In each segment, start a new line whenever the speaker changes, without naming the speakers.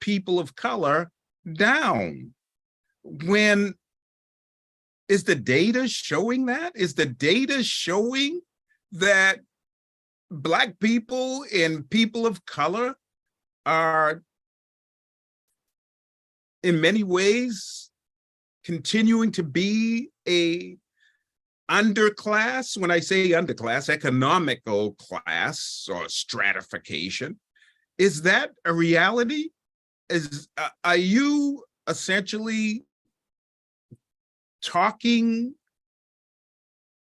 people of color down. When is the data showing that? Is the data showing that Black people and people of color are in many ways continuing to be a underclass? When I say underclass, economical class or stratification. Is that a reality? Are you essentially talking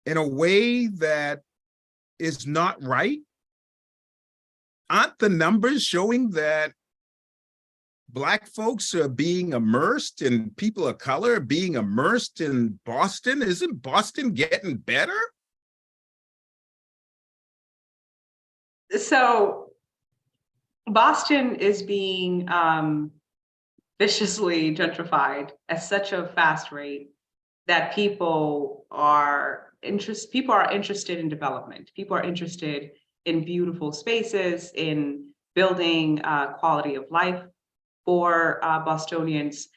in a way that is not right? Aren't the numbers showing that Black folks are being immersed and people of color are being immersed in Boston? Isn't Boston getting better?
So Boston is being viciously gentrified at such a fast rate that people are interested in development. People are interested in beautiful spaces, in building quality of life for Bostonians.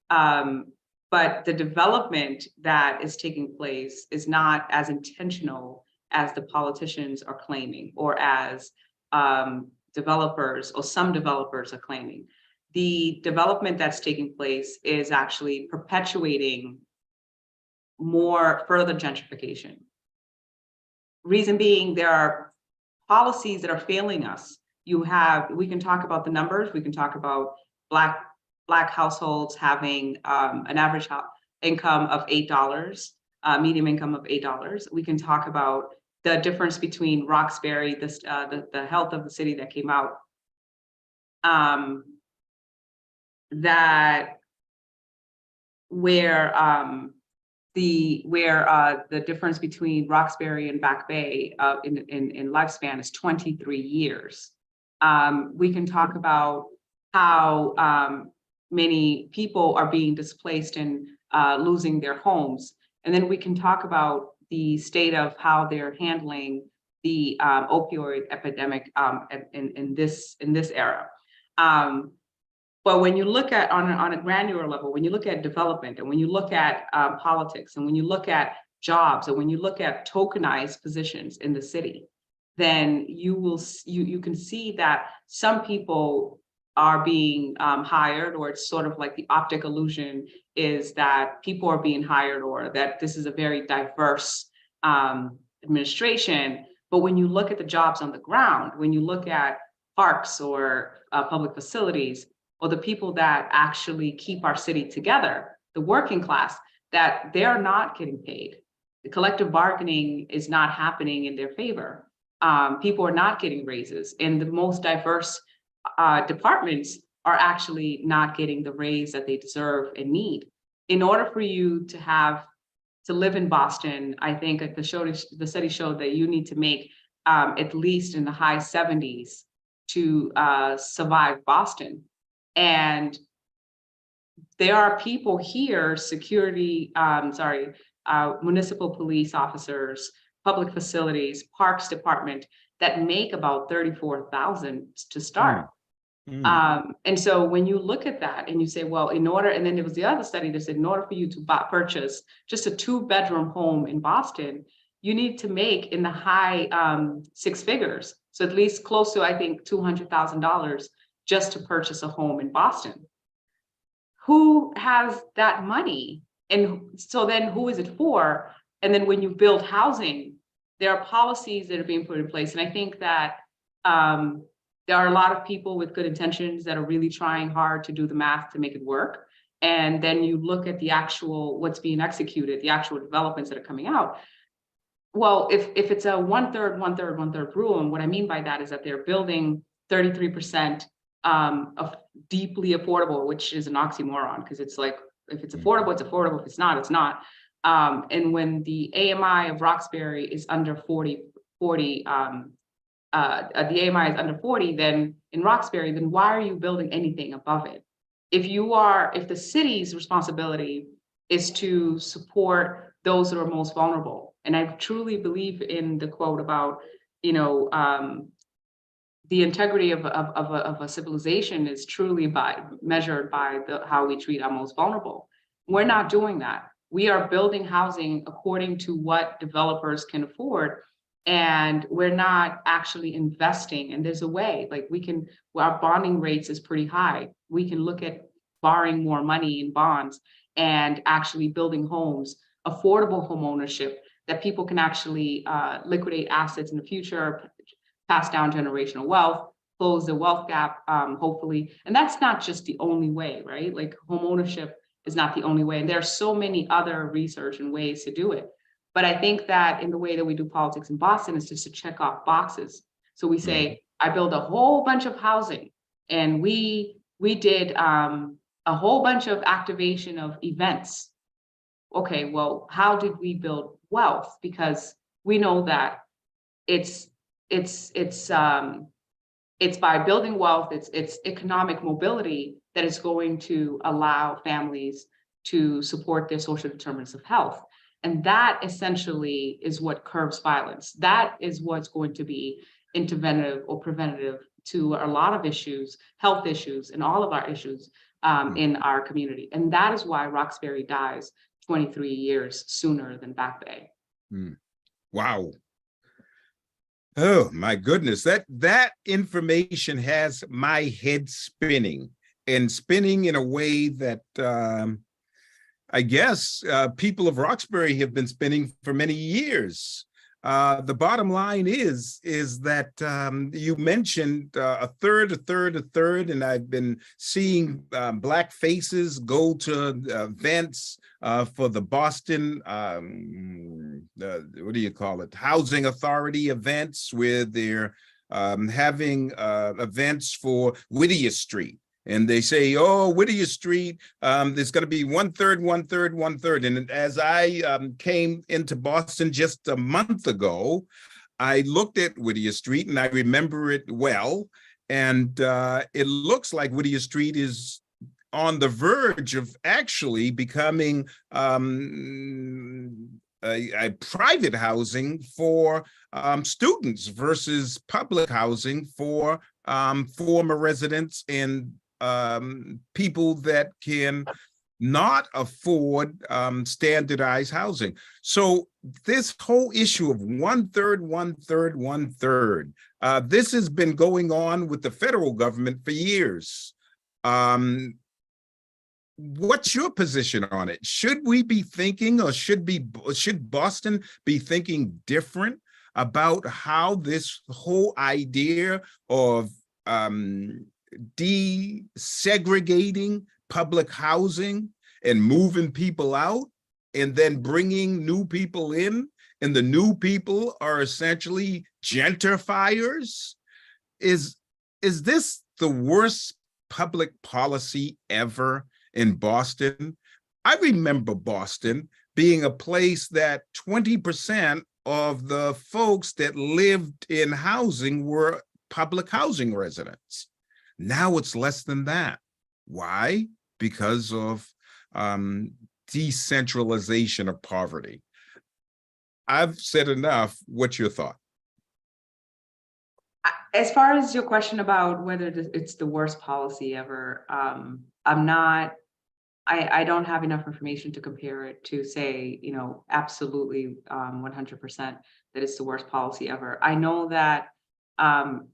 But the development that is taking place is not as intentional as the politicians are claiming, or as developers, or some developers are claiming. The development that's taking place is actually perpetuating more further gentrification. Reason being, there are policies that are failing us. We can talk about the numbers, we can talk about Black households having an average income of $8, medium income of $8. We can talk about the difference between Roxbury, the health of the city that came out, where the difference between Roxbury and Back Bay in lifespan is 23 years. We can talk about how many people are being displaced and losing their homes. And then we can talk about the state of how they're handling the opioid epidemic in this era. But when you look at on a granular level, when you look at development, and when you look at politics, and when you look at jobs, and when you look at tokenized positions in the city, then you can see that some people are being hired, or it's sort of like the optic illusion is that people are being hired, or that this is a very diverse administration. But when you look at the jobs on the ground, when you look at parks or public facilities, or the people that actually keep our city together, the working class, that they're not getting paid. The collective bargaining is not happening in their favor. People are not getting raises, and the most diverse departments are actually not getting the raise that they deserve and need. In order for you to live in Boston, I think the study showed that you need to make at least in the high 70s to survive Boston. And there are people here, municipal police officers, public facilities, parks department, that make about $34,000 to start. And so when you look at that and you say, well, and then there was the other study that said, in order for you to purchase just a 2-bedroom home in Boston, you need to make in the high 6 figures. So at least close to, I think, $200,000 just to purchase a home in Boston. Who has that money? And so then who is it for? And then when you build housing, there are policies that are being put in place. And I think that there are a lot of people with good intentions that are really trying hard to do the math to make it work. And then you look at the actual, what's being executed, the actual developments that are coming out. Well, if it's a 1/3 rule, and what I mean by that is that they're building 33% of deeply affordable, which is an oxymoron, because it's like, if it's affordable, it's affordable. If it's not, it's not. And when the AMI of Roxbury is under 40, the AMI is under 40, then in Roxbury, then why are you building anything above it? If the city's responsibility is to support those that are most vulnerable, and I truly believe in the quote about, the integrity of a civilization is truly measured by how we treat our most vulnerable. We're not doing that. We are building housing according to what developers can afford, and we're not actually investing. And there's a way, like our bonding rates is pretty high. We can look at borrowing more money in bonds and actually building homes, affordable home ownership, that people can actually liquidate assets in the future, pass down generational wealth, close the wealth gap, hopefully. And that's not just the only way, right? Like home ownership is not the only way. And there are so many other research and ways to do it. But I think that in the way that we do politics in Boston is just to check off boxes. So we say, I build a whole bunch of housing, and we did a whole bunch of activation of events. Okay, well, how did we build wealth? Because we know that it's by building wealth, it's economic mobility that is going to allow families to support their social determinants of health. And that essentially is what curbs violence. That is what's going to be interventive or preventative to a lot of issues, health issues, and all of our issues in our community. And that is why Roxbury dies 23 years sooner than Back Bay.
Wow. Oh my goodness, that information has my head spinning, and spinning in a way that I guess people of Roxbury have been spinning for many years. The bottom line is that you mentioned a third, and I've been seeing Black faces go to events for the Boston, what do you call it, Housing Authority events, where they're having events for Whittier Street. And they say, oh, Whittier Street, there's going to be 1/3, 1/3, 1/3. And as I came into Boston just a month ago, I looked at Whittier Street and I remember it well. And it looks like Whittier Street is on the verge of actually becoming a private housing for students versus public housing for former residents and people that can not afford standardized housing. So this whole issue of 1/3, 1/3, 1/3, this has been going on with the federal government for years. What's your position on it? Should we be thinking, or should Boston be thinking different about how this whole idea of desegregating public housing and moving people out and then bringing new people in, and the new people are essentially gentrifiers? Is this the worst public policy ever in Boston? I remember Boston being a place that 20% of the folks that lived in housing were public housing residents. Now it's less than that. Why? Because of decentralization of poverty. I've said enough. What's your thought?
As far as your question about whether it's the worst policy ever, I don't have enough information to compare it to say, absolutely 100% that it's the worst policy ever. I know that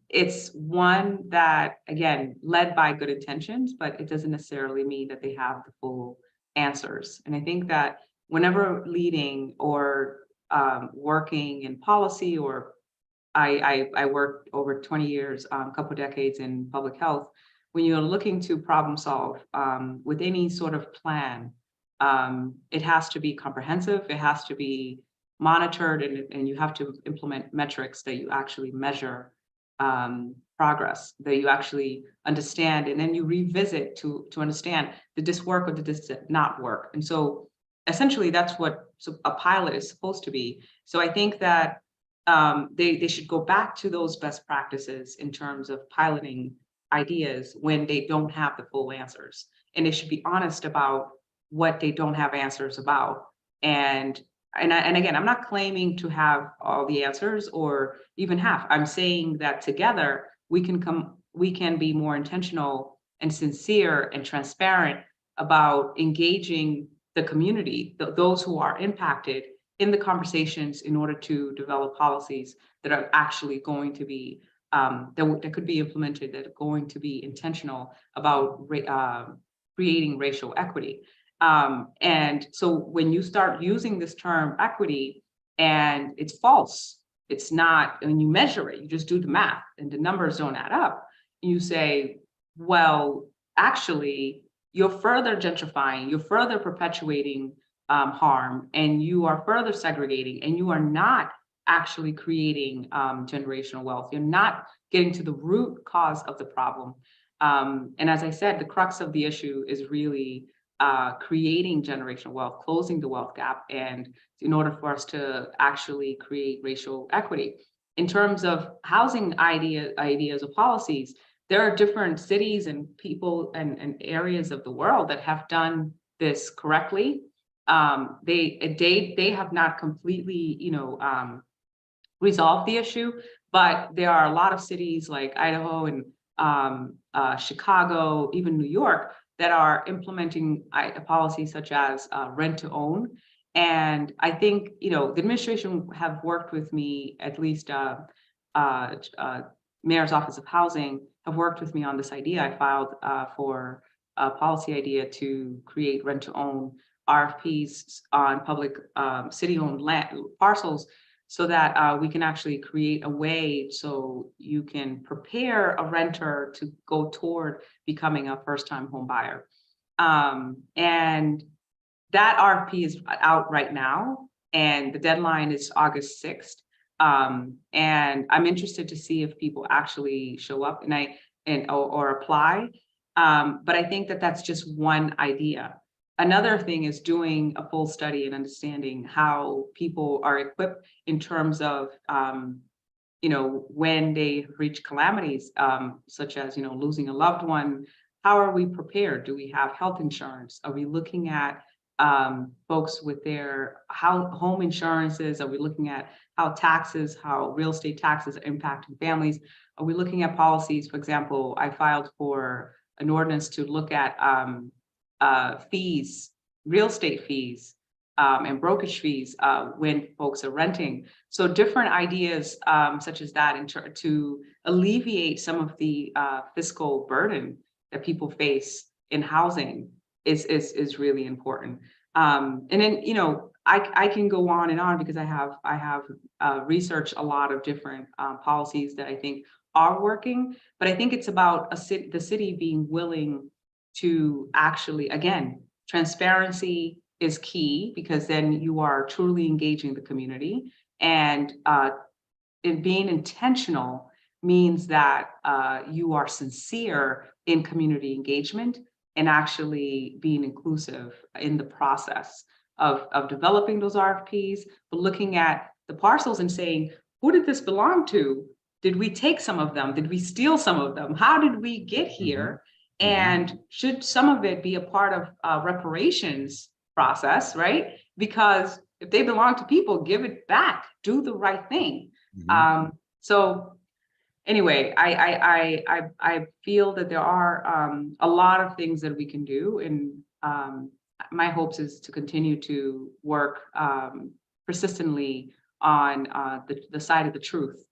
it's one that, again, led by good intentions, but it doesn't necessarily mean that they have the full answers. And I think that whenever leading or working in policy, or I worked over 20 years, a couple of decades in public health, when you're looking to problem solve with any sort of plan, it has to be comprehensive, it has to be monitored, and you have to implement metrics that you actually measure progress, that you actually understand, and then you revisit to understand, did this work or did this not work? And so essentially that's what a pilot is supposed to be. So I think that they should go back to those best practices in terms of piloting ideas when they don't have the full answers. And they should be honest about what they don't have answers about. And again, I'm not claiming to have all the answers or even half. I'm saying that together we can be more intentional and sincere and transparent about engaging the community, those who are impacted in the conversations in order to develop policies that are actually going to be that could be implemented, that are going to be intentional about creating racial equity. And so when you start using this term equity and it's false, it's not, when you measure it, you just do the math and the numbers don't add up. You say, well, actually, you're further gentrifying, you're further perpetuating harm, and you are further segregating, and you are not actually creating generational wealth. You're not getting to the root cause of the problem. And as I said, the crux of the issue is really creating generational wealth, closing the wealth gap, and in order for us to actually create racial equity. In terms of housing ideas or policies, there are different cities and people and areas of the world that have done this correctly. They have not completely, resolved the issue, but there are a lot of cities like Idaho and Chicago, even New York, that are implementing policies such as rent to own. And I think, the administration have worked with me, at least Mayor's Office of Housing have worked with me on this idea. I filed for a policy idea to create rent to own RFPs on public city-owned land parcels, so that we can actually create a way so you can prepare a renter to go toward becoming a first-time home buyer. And that RFP is out right now, and the deadline is August 6th. And I'm interested to see if people actually show up or apply. But I think that that's just one idea. Another thing is doing a full study and understanding how people are equipped in terms of, when they reach calamities, such as, losing a loved one. How are we prepared? Do we have health insurance? Are we looking at folks with their home insurances? Are we looking at how real estate taxes are impacting families? Are we looking at policies? For example, I filed for an ordinance to look at fees, real estate fees, and brokerage fees when folks are renting. So different ideas such as that to alleviate some of the fiscal burden that people face in housing is really important. And then, I can go on and on because I have researched a lot of different policies that I think are working, but I think it's about the city being willing to actually, again, transparency is key, because then you are truly engaging the community, and being intentional means that you are sincere in community engagement and actually being inclusive in the process of developing those RFPs, but looking at the parcels and saying, who did this belong to? Did we take some of them? Did we steal some of them? How did we get here? Mm-hmm. And should some of it be a part of reparations process, right? Because if they belong to people, give it back, do the right thing. Mm-hmm. So anyway, I feel that there are a lot of things that we can do, and my hopes is to continue to work persistently on the side of the truth.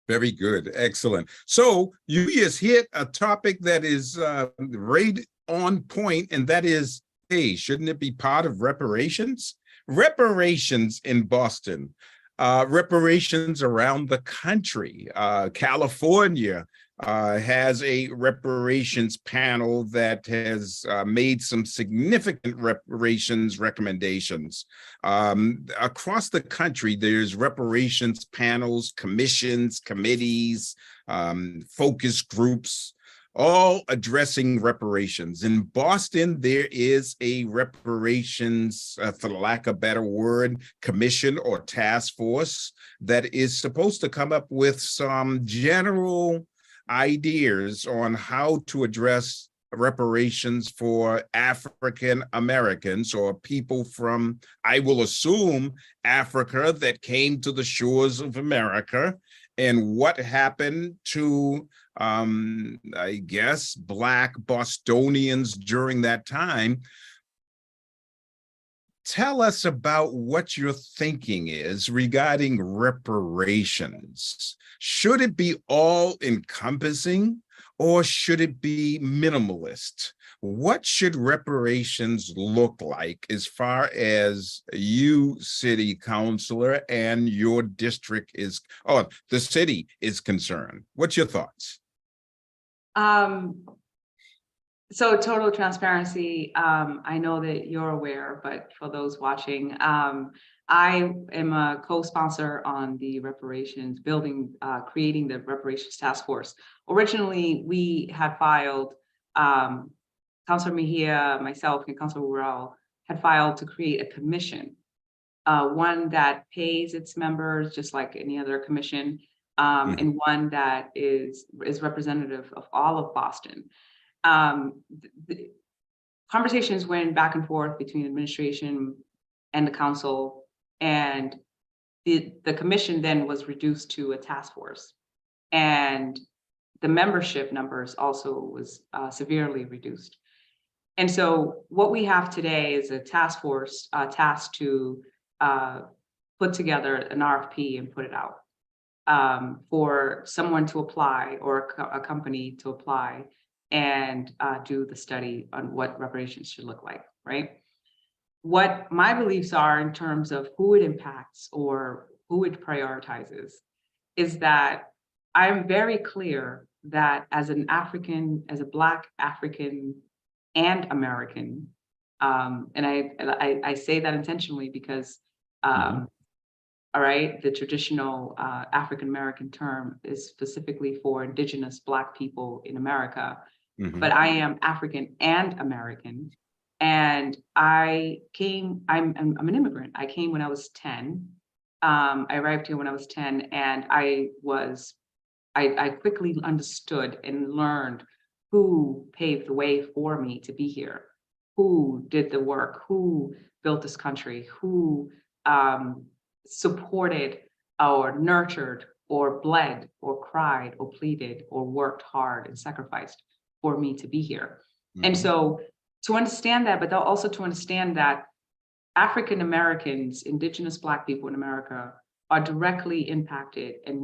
Very good. Excellent. So you just hit a topic that is right on point, and that is, hey, shouldn't it be part of reparations? Reparations in Boston, reparations around the country. California has a reparations panel that has made some significant reparations recommendations. Across the country, there's reparations panels, commissions, committees, focus groups, all addressing reparations. In Boston, there is a reparations, for the lack of a better word, commission or task force that is supposed to come up with some general ideas on how to address reparations for African Americans, or people from, I will assume, Africa that came to the shores of America and what happened to, I guess, Black Bostonians during that time. Tell us about what your thinking is regarding reparations. Should it be all encompassing or should it be minimalist? What should reparations look like as far as you, city councilor, and your district is, or the city is concerned? What's your thoughts?
So total transparency, I know that you're aware, but for those watching, I am a co-sponsor on the reparations building, creating the reparations task force. Originally, we had filed, Councilor Mejia, myself, and Councilor Worrell had filed to create a commission, one that pays its members just like any other commission, and one that is representative of all of Boston. The conversations went back and forth between administration and the council, and the commission then was reduced to a task force, and the membership numbers also was severely reduced. And so what we have today is a task force tasked to put together an RFP and put it out for someone to apply, or a company to apply and do the study on what reparations should look like, right? What my beliefs are in terms of who it impacts or who it prioritizes is that I'm very clear that as an African, as a Black African and American, and I say that intentionally because, all right, the traditional African-American term is specifically for Indigenous Black people in America. But I am African and American, and I'm an immigrant. I came when I was 10. I arrived here when I was 10, and I quickly understood and learned who paved the way for me to be here, who did the work, who built this country, who supported or nurtured or bled or cried or pleaded or worked hard and sacrificed for me to be here. And so to understand that, but also to understand that African Americans, Indigenous Black people in America are directly impacted and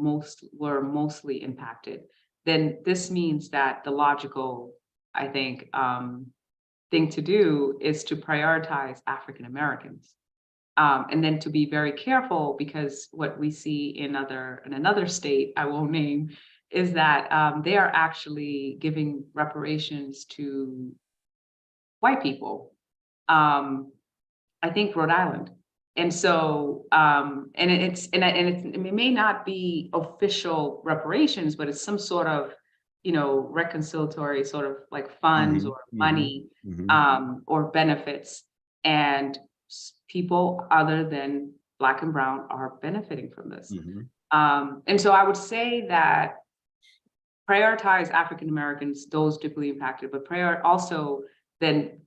were mostly impacted, then this means that the logical, I think, thing to do is to prioritize African Americans. And then to be very careful, because what we see in another state I won't name is that they are actually giving reparations to white people. I think Rhode Island. And so, it may not be official reparations, but it's some sort of, reconciliatory sort of like funds or money, or benefits. And people other than Black and Brown are benefiting from this. And so I would say that prioritize African Americans, those deeply impacted, but also then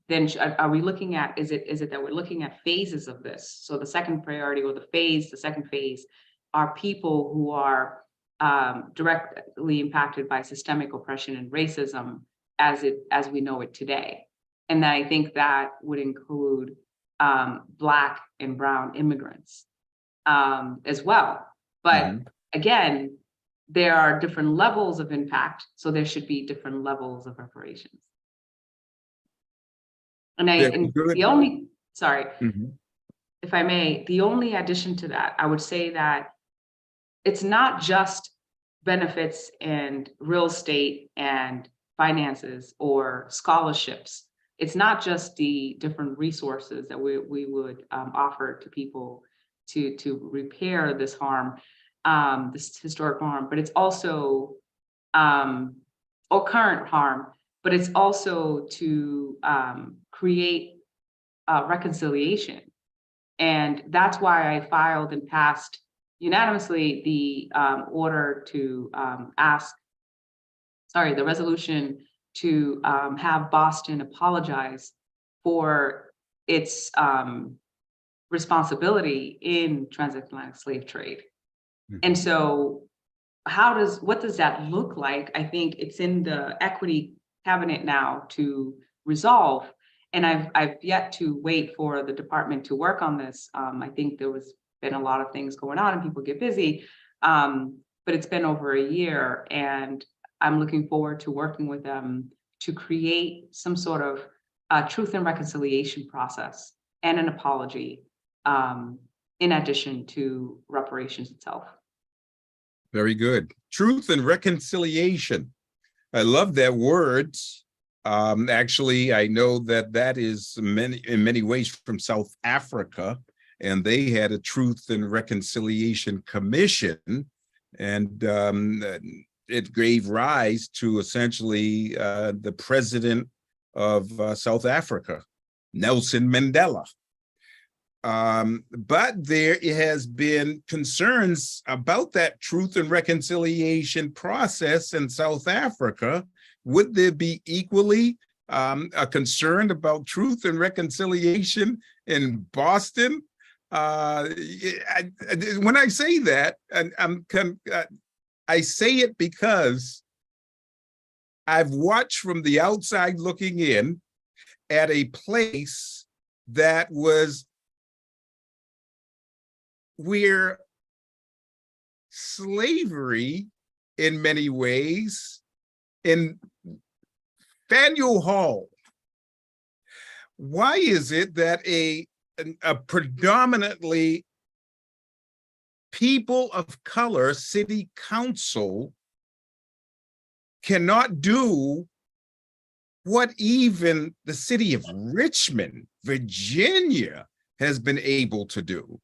are we looking at, is it that we're looking at phases of this? So the second priority, or the second phase are people who are directly impacted by systemic oppression and racism as we know it today. And then I think that would include Black and Brown immigrants as well. But again, there are different levels of impact, so there should be different levels of reparations. And the only, sorry, if I may, the only addition to that, I would say that it's not just benefits and real estate and finances or scholarships. It's not just the different resources that we would offer to people to repair this harm, this historic harm, but it's also, or current harm, but it's also to create reconciliation. And that's why I filed and passed unanimously the order to the resolution to have Boston apologize for its responsibility in transatlantic slave trade. And so what does that look like? I think it's in the equity cabinet now to resolve. And I've yet to wait for the department to work on this. I think there was been a lot of things going on and people get busy. But it's been over a year, and I'm looking forward to working with them to create some sort of truth and reconciliation process and an apology, in addition to reparations itself.
Very good. Truth and reconciliation. I love that word. Actually, I know that is in many ways from South Africa, and they had a Truth and Reconciliation Commission, and it gave rise to essentially the president of South Africa, Nelson Mandela. But there has been concerns about that Truth and Reconciliation process in South Africa. Would there be equally a concern about truth and reconciliation in Boston? When I say that, I say it because I've watched from the outside looking in at a place that was where slavery, in many ways, in Faneuil Hall, why is it that a predominantly people of color city council cannot do what even the city of Richmond, Virginia, has been able to do?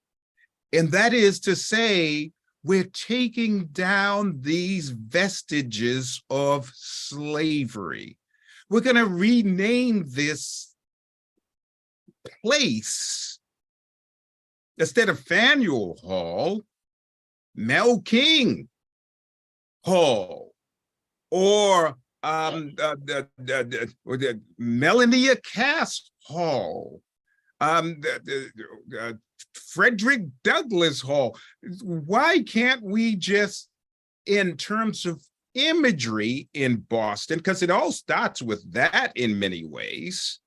And that is to say, we're taking down these vestiges of slavery. We're going to rename this place, instead of Faneuil Hall, Mel King Hall, or Melania Cass Hall, Frederick Douglass Hall. Why can't we just, in terms of imagery in Boston, because it all starts with that in many ways,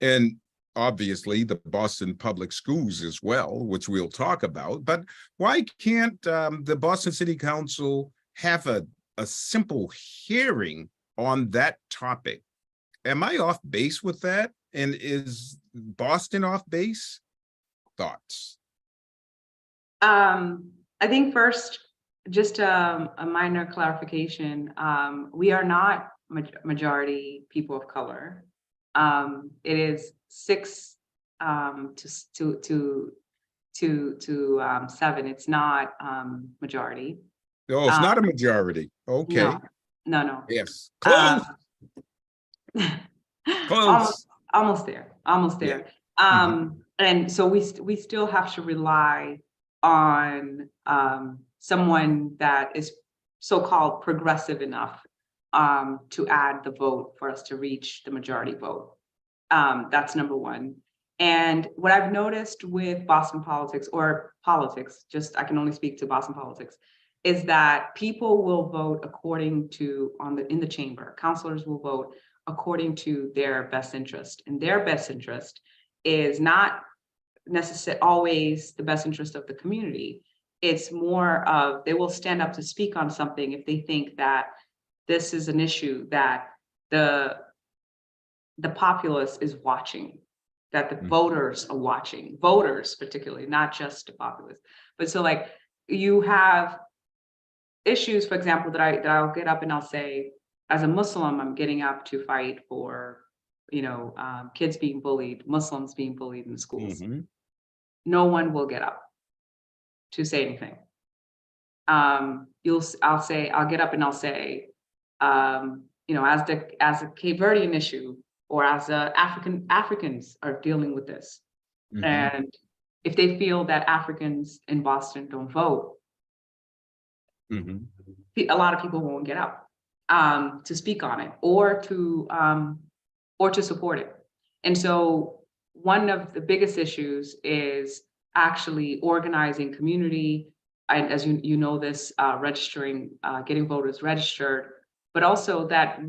and obviously the Boston Public Schools as well, which we'll talk about, but why can't the Boston City Council have a simple hearing on that topic? Am I off base with that? And is Boston off base? Thoughts?
I think first, just a minor clarification. We are not majority people of color. It is 6 to 7. It's not majority.
Oh, it's not a majority. Okay.
No.
Yes. Close. Close.
Almost there. Yeah. And so we still have to rely on someone that is so-called progressive enough to add the vote for us to reach the majority vote. That's number one. And what I've noticed with Boston politics, just I can only speak to Boston politics, is that people will vote according to, in the chamber, councilors will vote according to their best interest. And their best interest is not necessarily always the best interest of the community. It's more of, they will stand up to speak on something if they think that this is an issue that the populace is watching, that the voters are watching, voters particularly, not just the populace. But so like you have issues, for example, that I'll get up and I'll say, as a Muslim, I'm getting up to fight for, kids being bullied, Muslims being bullied in the schools. No one will get up to say anything. I'll get up and I'll say, as a Cape Verdean issue, or as Africans are dealing with this. And if they feel that Africans in Boston don't vote, a lot of people won't get up to speak on it or to support it. And so one of the biggest issues is actually organizing community, as you know this, registering, getting voters registered, but also that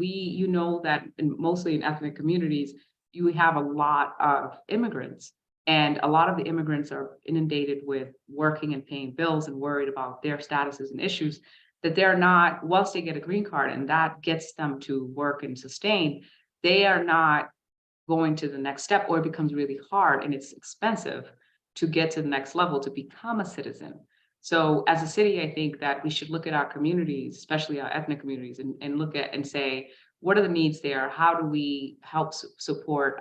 that mostly in ethnic communities, you have a lot of immigrants, and a lot of the immigrants are inundated with working and paying bills and worried about their statuses and issues, that they're not, once they get a green card and that gets them to work and sustain, they are not going to the next step, or it becomes really hard and it's expensive to get to the next level to become a citizen. So as a city, I think that we should look at our communities, especially our ethnic communities, and look at and say, what are the needs there? How do we help support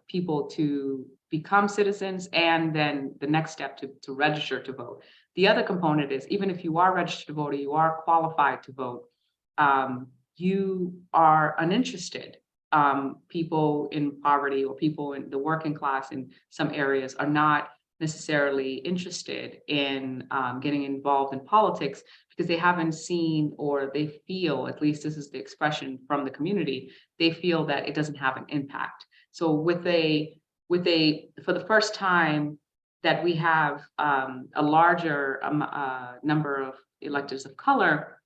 people to become citizens, and then the next step to register to vote. The other component is, even if you are registered to vote or you are qualified to vote, you are uninterested. People in poverty or people in the working class in some areas are not necessarily interested in getting involved in politics because they haven't seen, or they feel, at least this is the expression from the community, they feel that it doesn't have an impact. So for the first time that we have a larger number of electors of color,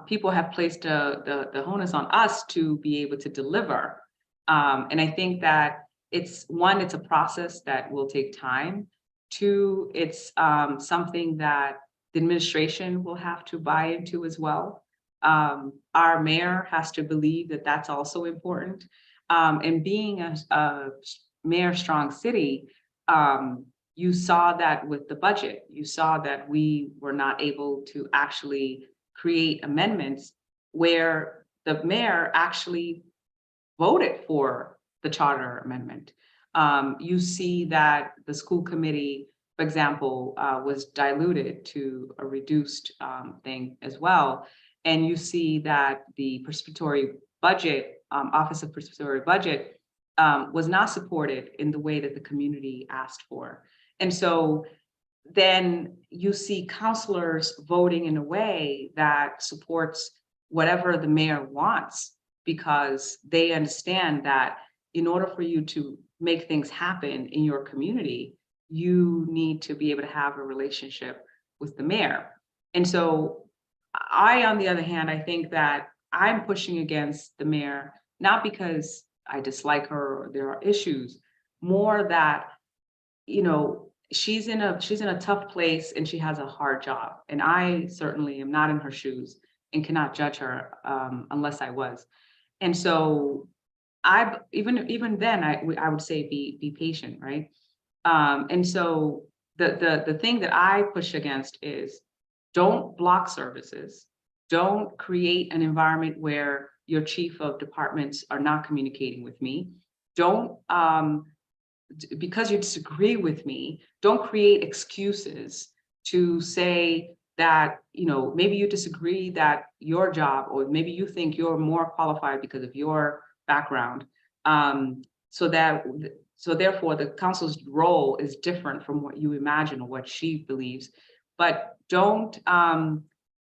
people have placed the onus on us to be able to deliver. And I think that it's a process that will take time. Two, it's something that the administration will have to buy into as well. Our mayor has to believe that that's also important. And being a mayor strong city, you saw that with the budget. You saw that we were not able to actually create amendments where the mayor actually voted for the charter amendment. You see that the school committee, for example, was diluted to a reduced thing as well. And you see that the participatory budget, Office of Participatory Budget, was not supported in the way that the community asked for. And so then you see councilors voting in a way that supports whatever the mayor wants, because they understand that in order for you to make things happen in your community, you need to be able to have a relationship with the mayor. And so on the other hand, I think that I'm pushing against the mayor, not because I dislike her or there are issues, more that, she's in a tough place and she has a hard job. And I certainly am not in her shoes and cannot judge her unless I was. And so even then I would say be patient, right? And so the thing that I push against is, don't block services. Don't create an environment where your chief of departments are not communicating with me. Don't, because you disagree with me, don't create excuses to say that, maybe you disagree that your job, or maybe you think you're more qualified because of your background. So therefore the council's role is different from what you imagine or what she believes. But don't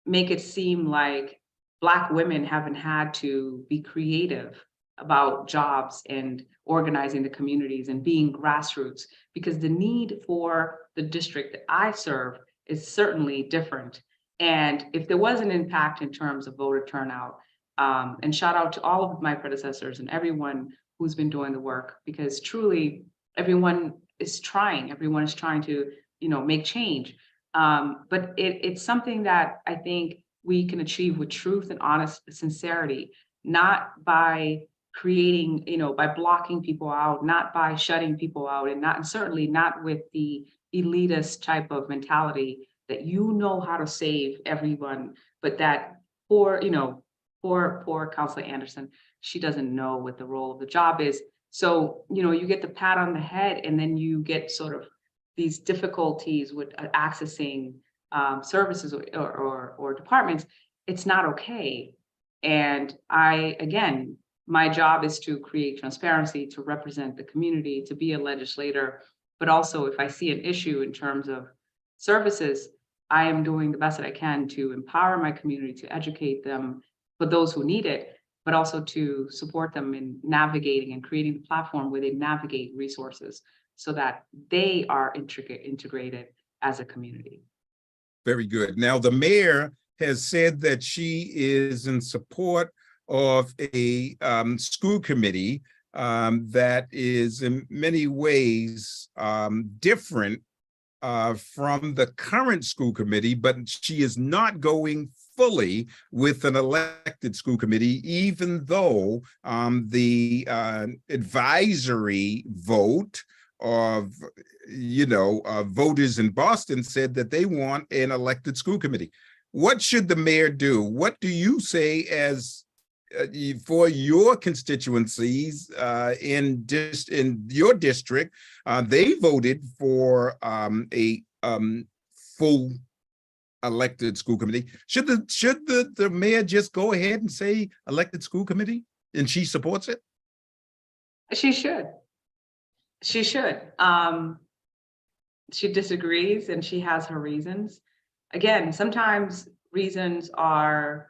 make it seem like Black women haven't had to be creative about jobs and organizing the communities and being grassroots, because the need for the district that I serve is certainly different. And if there was an impact in terms of voter turnout, and shout out to all of my predecessors and everyone who's been doing the work, because truly everyone is trying to, make change. But it's something that I think we can achieve with truth and honest sincerity, not by creating, by blocking people out, not by shutting people out, and certainly not with the elitist type of mentality that how to save everyone, but that poor Councilor Anderson, she doesn't know what the role of the job is. So, you get the pat on the head, and then you get sort of these difficulties with accessing services or departments. It's not okay. And my job is to create transparency, to represent the community, to be a legislator. But also, if I see an issue in terms of services, I am doing the best that I can to empower my community, to educate them for those who need it, but also to support them in navigating and creating the platform where they navigate resources. so that they are integrated as a community.
Very good. Now, the mayor has said that she is in support of a school committee that is in many ways different from the current school committee, but she is not going fully with an elected school committee, even though the advisory vote of voters in Boston said that they want an elected school committee. What should the mayor do? What do you say as for your constituencies in your district? They voted for a full elected school committee. Should the mayor just go ahead and say elected school committee, and she supports it?
She should. She should. She disagrees, and she has her reasons. Again, sometimes reasons are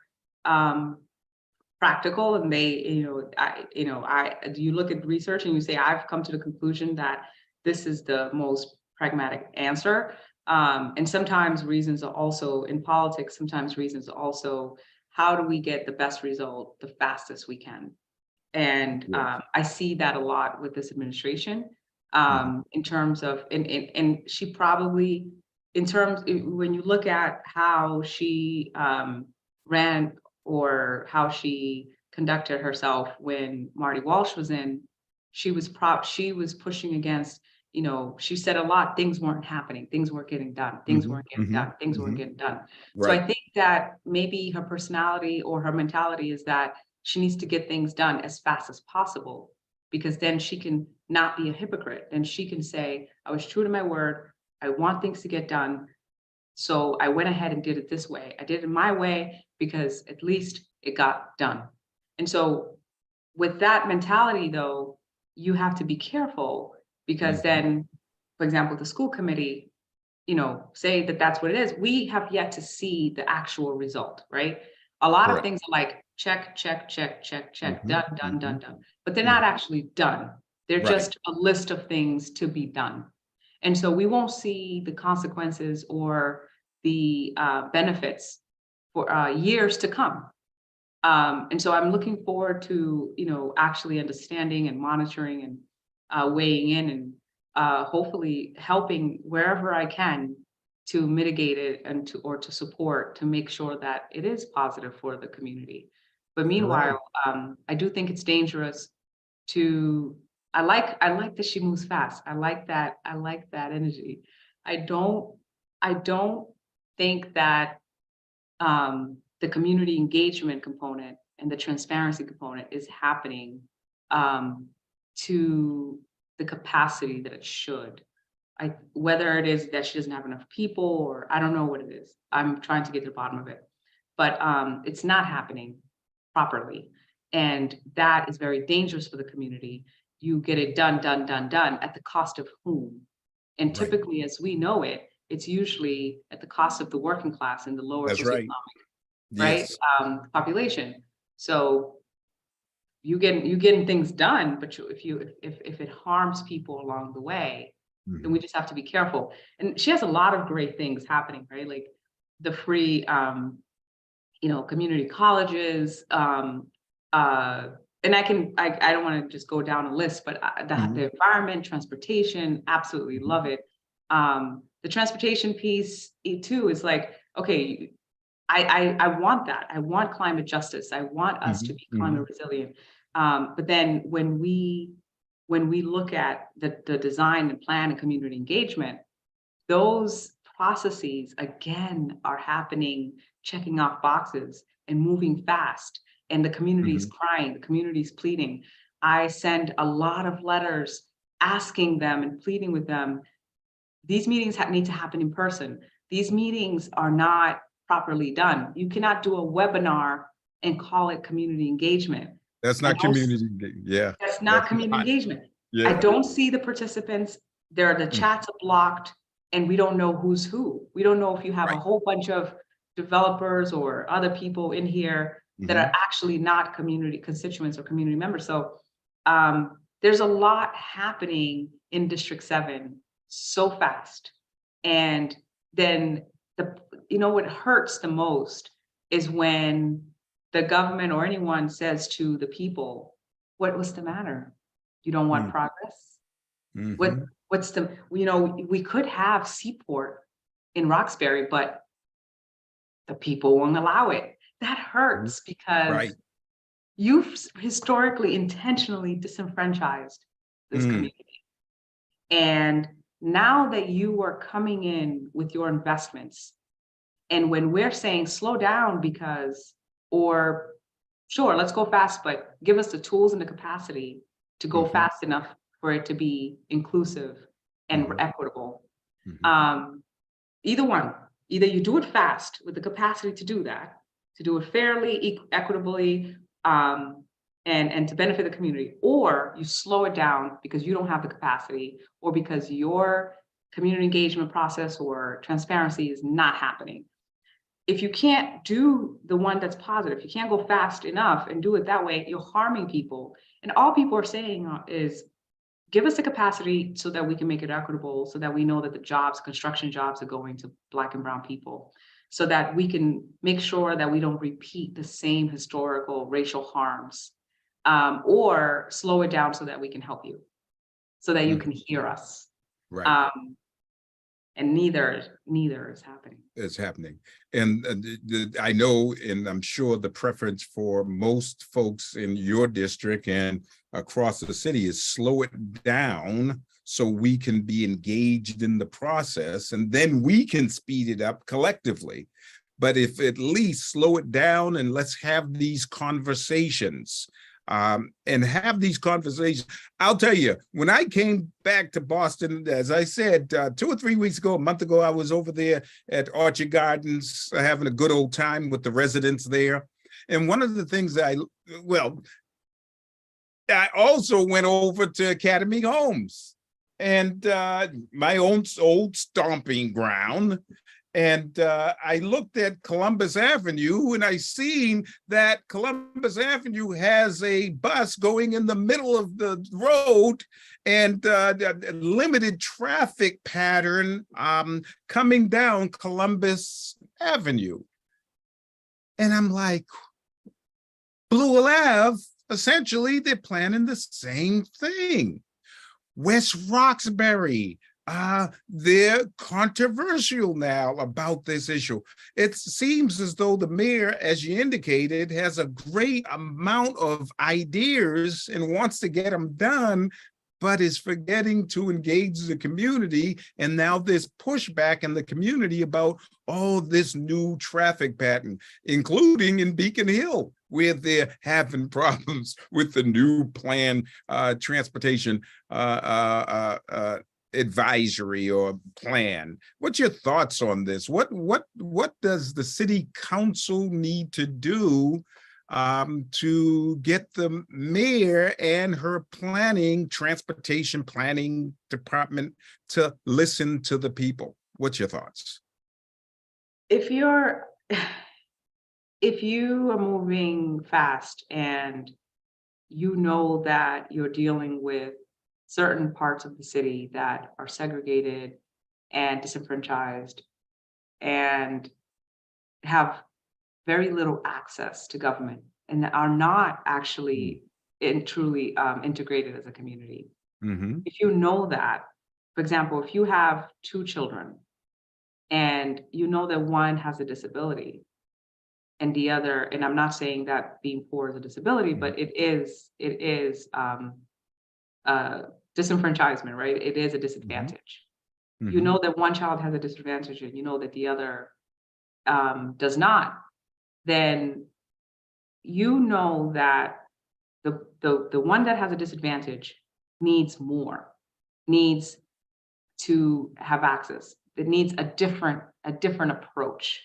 practical, and they, you look at research and you say, I've come to the conclusion that this is the most pragmatic answer. And sometimes reasons are also in politics. Sometimes reasons are also, how do we get the best result the fastest we can? And I see that a lot with this administration. In terms of, and she probably, when you look at how she ran or how she conducted herself when Marty Walsh was in, she was pushing against, she said a lot, things weren't happening, things weren't getting done, things weren't getting done, things weren't getting done. Right. So I think that maybe her personality or her mentality is that she needs to get things done as fast as possible, because then she can not be a hypocrite. Then she can say, I was true to my word. I want things to get done. So I went ahead and did it this way. I did it my way because at least it got done. And so with that mentality, though, you have to be careful, because then, for example, the school committee, say that that's what it is. We have yet to see the actual result, right? A lot of things are like, check, check, check, check, check, done, done, done, done. But they're not actually done. They're just a list of things to be done. And so we won't see the consequences or the benefits for years to come. And so I'm looking forward to, actually understanding and monitoring and weighing in and hopefully helping wherever I can to mitigate it and to support, to make sure that it is positive for the community. But meanwhile, I do think it's dangerous to, I like that she moves fast. I like that energy. I don't think that the community engagement component and the transparency component is happening to the capacity that it should. Whether it is that she doesn't have enough people, or I don't know what it is. I'm trying to get to the bottom of it, but it's not happening properly. And that is very dangerous for the community. You get it done at the cost of whom? And typically, as we know it, it's usually at the cost of the working class and the lower socioeconomic population. So you getting things done, but if it harms people along the way, then we just have to be careful. And she has a lot of great things happening, right? Like the free community colleges, and I don't want to just go down a list, but the environment, transportation, absolutely love it. The transportation piece too is like, okay, I want that. I want climate justice. I want us to be climate resilient. But then when we look at the design and plan and community engagement, those processes again are happening, checking off boxes and moving fast. And the community is crying, the community is pleading. I send a lot of letters asking them and pleading with them. These meetings need to happen in person. These meetings are not properly done. You cannot do a webinar and call it community engagement.
That's not community engagement. Yeah.
That's not community engagement. Yeah. I don't see the participants. The chats are blocked, and we don't know who's who. We don't know if you have a whole bunch of developers or other people in here that are actually not community constituents or community members. So there's a lot happening in District 7 so fast. And then what hurts the most is when the government or anyone says to the people, what's the matter? You don't want progress?
Mhm.
What's we could have Seaport in Roxbury, but the people won't allow it. That hurts because
Right.
you've historically intentionally disenfranchised this community. And now that you are coming in with your investments, and when we're saying slow down or sure, let's go fast, but give us the tools and the capacity to go fast enough for it to be inclusive and equitable. Either one, either you do it fast with the capacity to do that, to do it fairly, equitably, and to benefit the community, or you slow it down because you don't have the capacity or because your community engagement process or transparency is not happening. If you can't do the one that's positive, you can't go fast enough and do it that way, you're harming people. And all people are saying is, give us the capacity so that we can make it equitable, so that we know that the construction jobs are going to Black and brown people, so that we can make sure that we don't repeat the same historical racial harms, or slow it down so that we can help you, so that you can hear us.
Right.
And neither is happening.
It's happening. And I know, and I'm sure the preference for most folks in your district and across the city is slow it down so we can be engaged in the process, and then we can speed it up collectively. But if at least slow it down and let's have these conversations. And have these conversations. I'll tell you, when I came back to Boston, as I said, 2 or 3 weeks ago, a month ago, I was over there at Orchard Gardens having a good old time with the residents there. And one of the things I also went over to Academy Homes and my own old stomping ground. And I looked at Columbus Avenue and I seen that Columbus Avenue has a bus going in the middle of the road and a limited traffic pattern coming down Columbus Avenue. And I'm like, Blue Ave, essentially, they're planning the same thing. West Roxbury, they're controversial now about this issue. It seems as though the mayor, as you indicated, has a great amount of ideas and wants to get them done, but is forgetting to engage the community. And now there's pushback in the community about all this new traffic pattern, including in Beacon Hill, where they're having problems with the new plan transportation advisory or plan. What's your thoughts on this? What does the city council need to do to get the mayor and her transportation planning department to listen to the people? What's your thoughts?
If you are moving fast and you know that you're dealing with certain parts of the city that are segregated and disenfranchised and have very little access to government and are not actually truly integrated as a community. If you know that, for example, if you have 2 children and you know that one has a disability and the other, and I'm not saying that being poor is a disability, but it is disenfranchisement, right? It is a disadvantage. You know that one child has a disadvantage and you know that the other does not, then you know that the one that has a disadvantage needs to have access. It needs a different approach.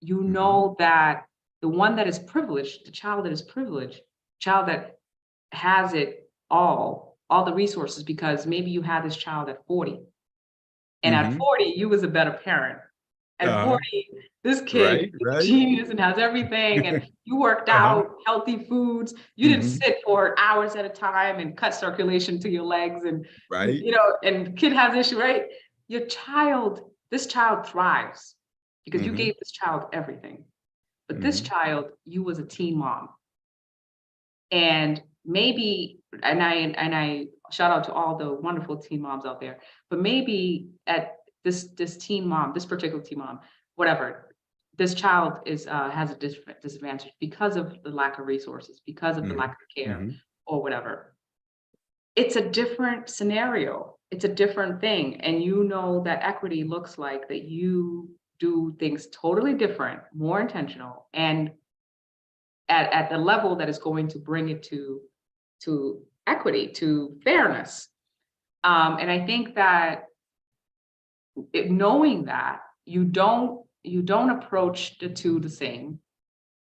You know that the one that is privileged, the child that is privileged, child that has it all the resources, because maybe you had this child at 40. And at 40, you was a better parent at 40, this kid is a
right.
genius and has everything, and you worked out, healthy foods, you didn't sit for hours at a time and cut circulation to your legs, and
Right.
and kid has issue, right? This child thrives because you gave this child everything. But this child, you was a teen mom. And maybe, and I shout out to all the wonderful teen moms out there, but maybe at this teen mom, this particular teen mom, whatever, this child has a disadvantage because of the lack of resources, because of the lack of care, or whatever. It's a different scenario. It's a different thing. And you know that equity looks like that you do things totally different, more intentional, and at the level that is going to bring it to equity, to fairness. And I think that knowing that you don't approach the two the same,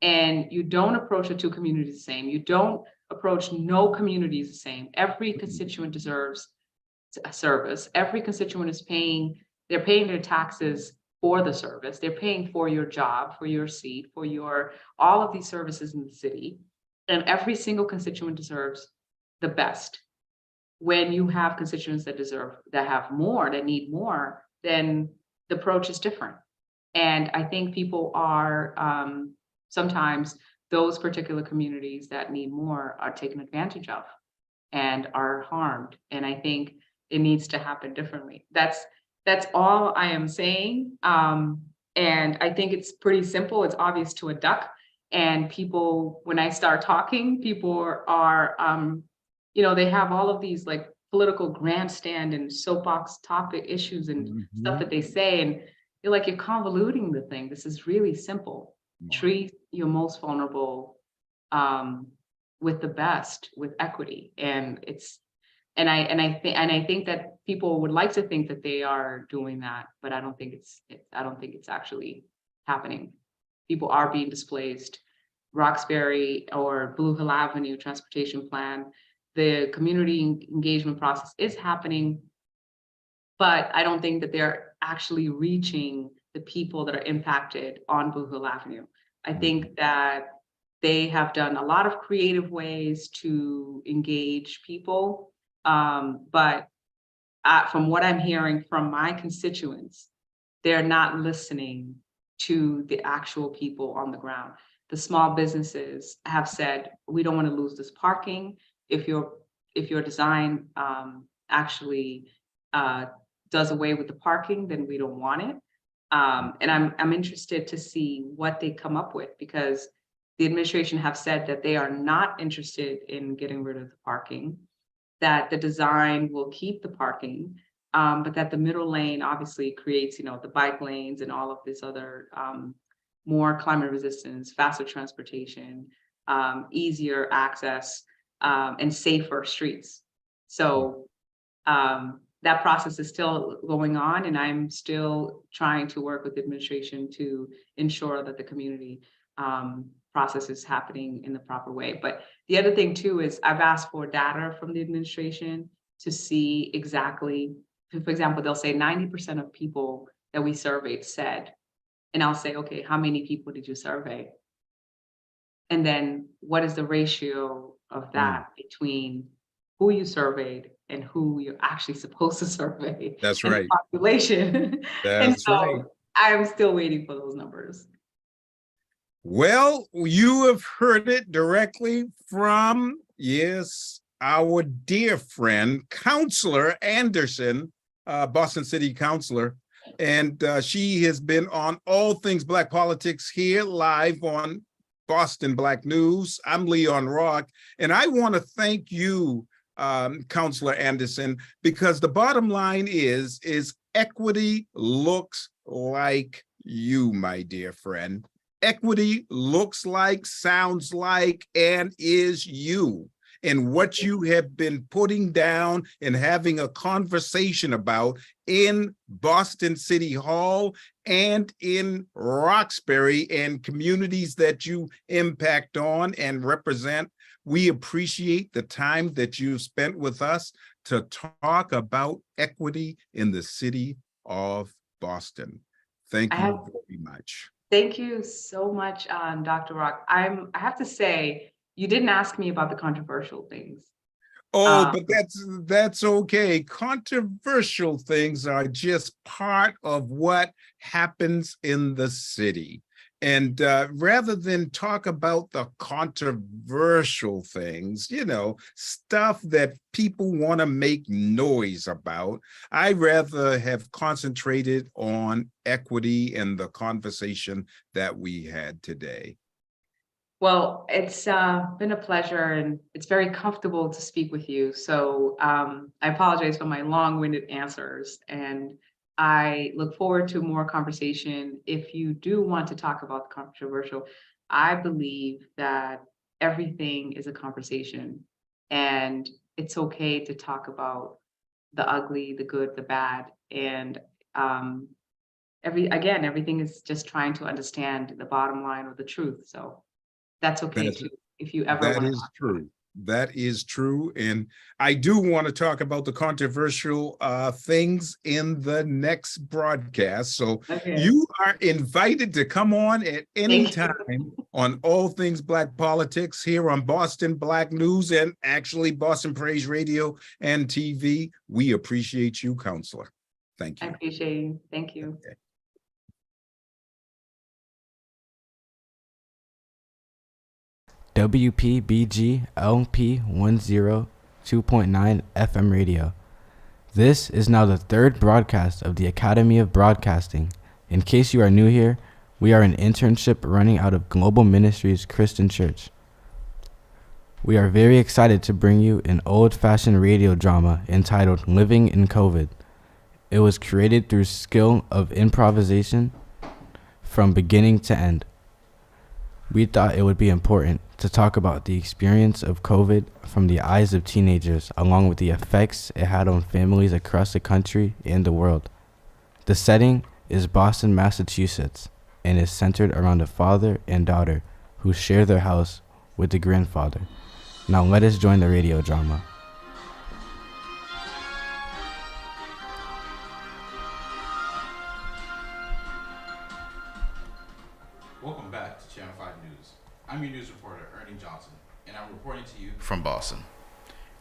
and you don't approach the two communities the same. You don't approach no communities the same. Every constituent deserves a service. Every constituent is they're paying their taxes for the service. They're paying for your job, for your seat, for all of these services in the city. And every single constituent deserves the best. When you have constituents that have more, that need more, then the approach is different. And I think people are sometimes those particular communities that need more are taken advantage of and are harmed. And I think it needs to happen differently. That's all I am saying. And I think it's pretty simple. It's obvious to a duck. And people, when I start talking, people are, they have all of these like political grandstand and soapbox topic issues and stuff that they say. And you're like, you're convoluting the thing. This is really simple. Treat your most vulnerable with the best, with equity. And I think that people would like to think that they are doing that, but I don't think it's actually happening. People are being displaced. Roxbury or Blue Hill Avenue transportation plan, the community engagement process is happening, but I don't think that they're actually reaching the people that are impacted on Blue Hill Avenue. I think that they have done a lot of creative ways to engage people. But from what I'm hearing from my constituents, they're not listening to the actual people on the ground. The small businesses have said, we don't want to lose this parking. If your design actually does away with the parking, then we don't want it. And I'm interested to see what they come up with, because the administration have said that they are not interested in getting rid of the parking, that the design will keep the parking, but that the middle lane obviously creates, the bike lanes and all of this other more climate resistance, faster transportation, easier access, and safer streets. So that process is still going on, and I'm still trying to work with the administration to ensure that the community process is happening in the proper way. But the other thing too is I've asked for data from the administration to see exactly, for example, they'll say 90% of people that we surveyed said, and I'll say, okay, how many people did you survey? And then what is the ratio of that between who you surveyed and who you're actually supposed to survey?
That's
and
right.
the population.
That's
and so
right.
I'm still waiting for those numbers.
Well, you have heard it directly from, yes, our dear friend, Councilor Anderson, Boston City Councilor. And she has been on All Things Black Politics here live on Boston Black News. I'm Leon Rock, and I want to thank you, Councilor Anderson, because the bottom line is equity looks like you, my dear friend. Equity looks like, sounds like, and is you. And what you have been putting down and having a conversation about in Boston City Hall and in Roxbury and communities that you impact on and represent. We appreciate the time that you've spent with us to talk about equity in the city of Boston. Thank
I
you
have,
very much.
thank you so much, Dr. Rock. I have to say, you didn't ask me about the controversial things.
Oh,
Um,
but that's okay. Controversial things are just part of what happens in the city. And rather than talk about the controversial things, stuff that people want to make noise about, I rather have concentrated on equity and the conversation that we had today.
Well, it's been a pleasure and it's very comfortable to speak with you. So I apologize for my long-winded answers, and I look forward to more conversation. If you do want to talk about the controversial, I believe that everything is a conversation, and it's okay to talk about the ugly, the good, the bad, and um, everything is just trying to understand the bottom line or the truth. So that's okay
That's
too, if you ever
That
wanna
is
talk about it.
true. That is true. And I do want to talk about the controversial things in the next broadcast. So
Okay,
you are invited to come on at any
thank you.
time on All Things Black Politics here on Boston Black News and actually Boston Praise Radio and TV. We appreciate you, Counselor. Thank
I
you.
appreciate you. Thank you.
Okay.
WPBG-LP 102.9 FM radio. This is now the third broadcast of the Academy of Broadcasting. In case you are new here, we are an internship running out of Global Ministries Christian Church. We are very excited to bring you an old-fashioned radio drama entitled Living in COVID. It was created through skill of improvisation from beginning to end. We thought it would be important to talk about the experience of COVID from the eyes of teenagers, along with the effects it had on families across the country and the world. The setting is Boston, Massachusetts, and is centered around a father and daughter who share their house with the grandfather. Now let us join the radio drama.
Welcome back to Channel 5 News. I'm your news reporter, Ernie Johnson, and I'm reporting to you from Boston.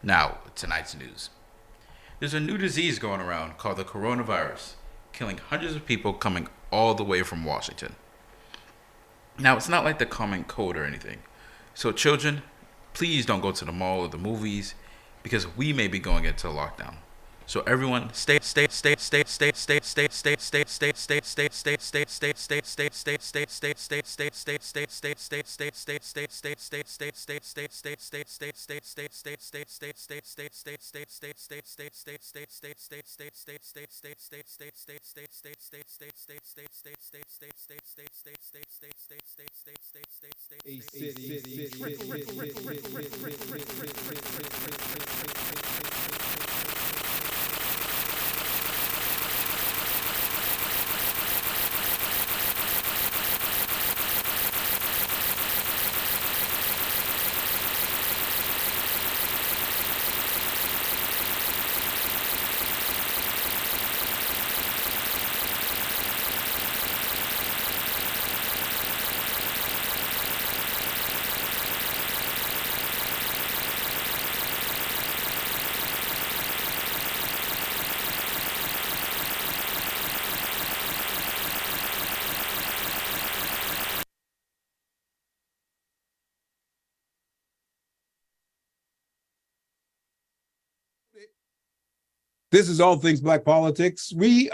Now, tonight's news. There's a new disease going around called the coronavirus, killing hundreds of people coming all the way from Washington. Now, it's not like the common cold or anything. So children, please don't go to the mall or the movies because we may be going into lockdown. So everyone stay
This is All Things Black Politics. We